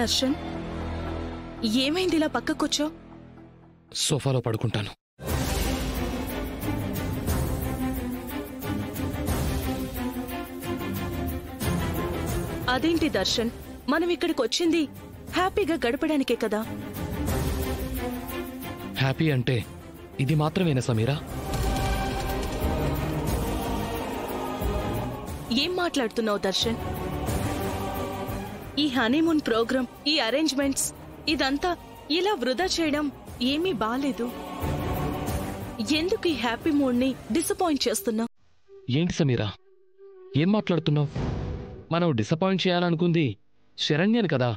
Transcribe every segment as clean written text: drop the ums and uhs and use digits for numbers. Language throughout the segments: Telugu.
దర్శన్, ఏమైంది ఇలా పక్కకొచ్చో? సోఫాలో పడుకుంటాను. అదేంటి దర్శన్, మనం ఇక్కడికి వచ్చింది హ్యాపీగా గడపడానికే కదా. హ్యాపీ అంటే ఇది మాత్రమేనా సమీరా? ఏం మాట్లాడుతున్నావు దర్శన్? ఈ హనీమూన్ ప్రోగ్రామ్, ఈ అరేంజ్మెంట్స్, ఇదంతా ఇలా వృధా చేయడం ఏమీ బాలేదు. ఎందుకు ఈ హ్యాపీ మూడ్ ని డిసప్పాయింట్ చేస్తున్నావు? ఏంటి సమీరా, ఏం మాట్లాడుతున్నావు? మనం డిసప్పాయింట్ చేయాలనుకుంది శరణ్యని కదా.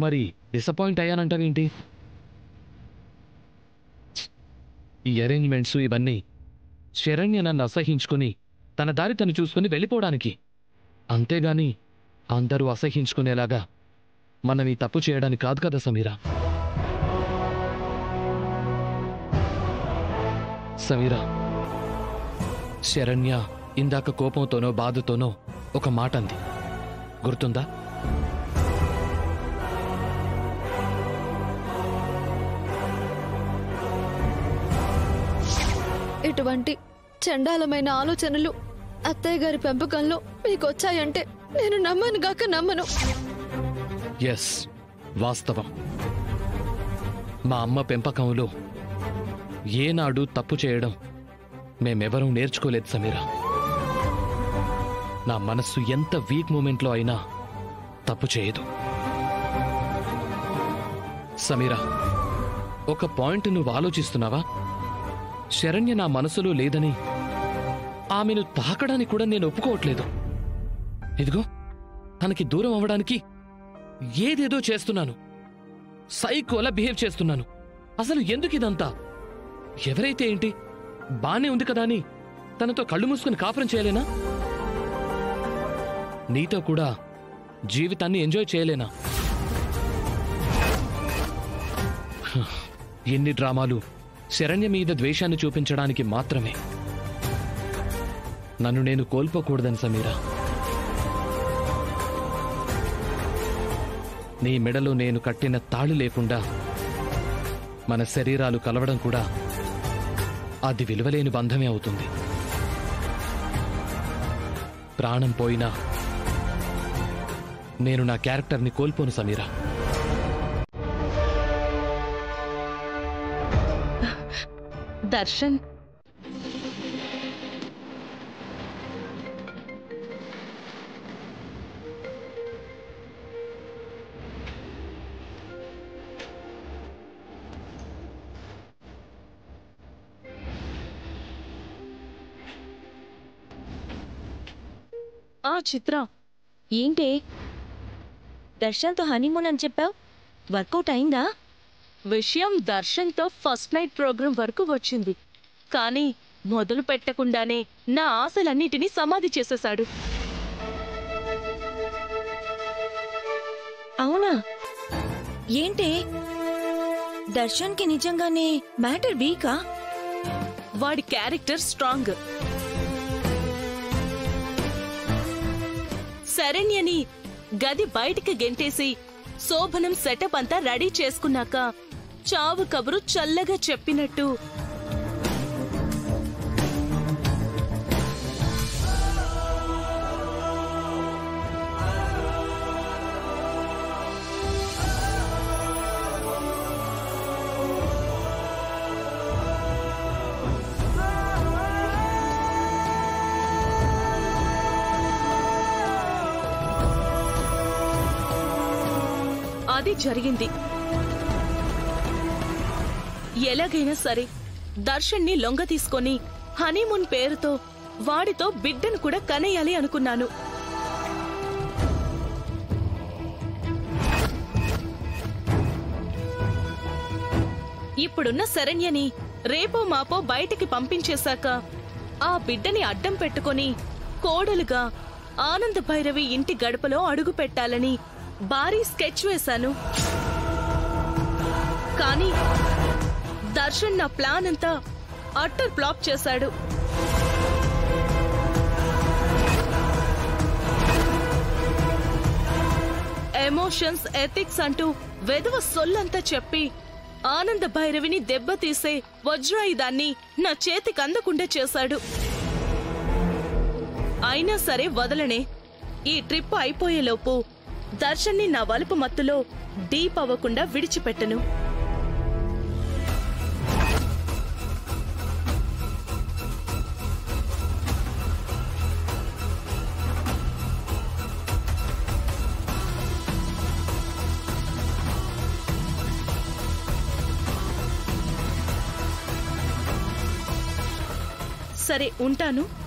మరి డిసప్పాయింట్ అయ్యానంటావేంటి? ఈ అరేంజ్మెంట్స్ ఇవన్నీ శరణ్య నన్ను అసహించుకుని తన దారి తను చూసుకుని వెళ్ళిపోవడానికి, అంతేగాని అందరూ అసహించుకునేలాగా మనం ఈ తప్పు చేయడానికి కాదు కదా సమీరా. సమీరా, శరణ్య ఇందాక కోపంతోనో బాధతోనో ఒక మాట అంది, గుర్తుందా? ఇటువంటి చండాలమైన ఆలోచనలు అత్తయ్య గారి పెంపకంలో మీకొచ్చాయంటే నేను నమ్మనుగాక నమ్మను. ఎస్, వాస్తవం. మా అమ్మ పెంపకంలో ఏనాడు తప్పు చేయడం మేమెవరూ నేర్చుకోలేదు సమీరా. నా మనస్సు ఎంత వీక్ మూమెంట్లో అయినా తప్పు చేయదు. సమీరా, ఒక పాయింట్ నువ్వు ఆలోచిస్తున్నావా? శరణ్య నా మనసులో లేదని ఆమెను తాకడానికి కూడా నేను ఒప్పుకోవట్లేదు. ఇదిగో తనకి దూరం అవ్వడానికి ఏదేదో చేస్తున్నాను, సైకోలా బిహేవ్ చేస్తున్నాను. అసలు ఎందుకు ఇదంతా? ఎవరైతే ఏంటి, బానే ఉంది కదా అని తనతో కళ్ళు మూసుకుని కాపురం చేయలేనా? నీతో కూడా జీవితాన్ని ఎంజాయ్ చేయలేనా? ఎన్ని డ్రామాలు శరణ్య మీద ద్వేషాన్ని చూపించడానికి మాత్రమే. నన్ను నేను కోల్పోకూడదని సమీరా. నీ మెడలో నేను కట్టిన తాళి లేకుండా మన శరీరాలు కలవడం కూడా అది విలువలేని బంధమే అవుతుంది. ప్రాణం పోయినా నేను నా క్యారెక్టర్ని కోల్పోను సమీరా. దర్శన్, చిత్ర, ఏంటి దర్శన్తో హనీమూన్ అని చెప్పావు? వర్కౌట్ అయిందా? విషయం దర్శన్తో ఫస్ట్ నైట్ ప్రోగ్రాం వరకు వచ్చింది, కానీ మొదలు పెట్టకుండానే నా ఆశలన్నిటినీ సమాధి చేసేశాడు. అవునా? ఏంటి దర్శన్కి నిజంగానే మ్యాటర్ వీకా? వాడి క్యారెక్టర్ స్ట్రాంగ్. శరణ్యని గది బయటికి గెంటేసి శోభనం సెటప్ అంతా రెడీ చేసుకున్నాక చావు కబురు చల్లగా చెప్పినట్టు అది జరిగింది. ఎలాగైనా సరే దర్శన్ని లొంగ తీసుకొని హనీమూన్ పేరుతో వాడితో బిడ్డను కూడా కనేయాలి అనుకున్నాను. ఇప్పుడున్న శరణ్యని రేపో మాపో బయటికి పంపించేశాక ఆ బిడ్డని అడ్డం పెట్టుకొని కోడలుగా ఆనంద భైరవి ఇంటి గడపలో అడుగు పెట్టాలని భారీ స్కెచ్ వేశాను. కానీ దర్శన్ నా ప్లాన్ అంతా అట్టర్ ఫ్లాప్ చేశాడు. ఎమోషన్స్, ఎథిక్స్ అంటూ వెధవ సొల్లంతా చెప్పి ఆనంద భైరవిని దెబ్బతీసే వజ్రాయుధాన్ని నా చేతికి అందకుండా చేశాడు. అయినా సరే వదలనే. ఈ ట్రిప్ అయిపోయేలోపు దర్శన్ని నా వలుపు మత్తులో డీప్ అవ్వకుండా విడిచిపెట్టను. సరే ఉంటాను.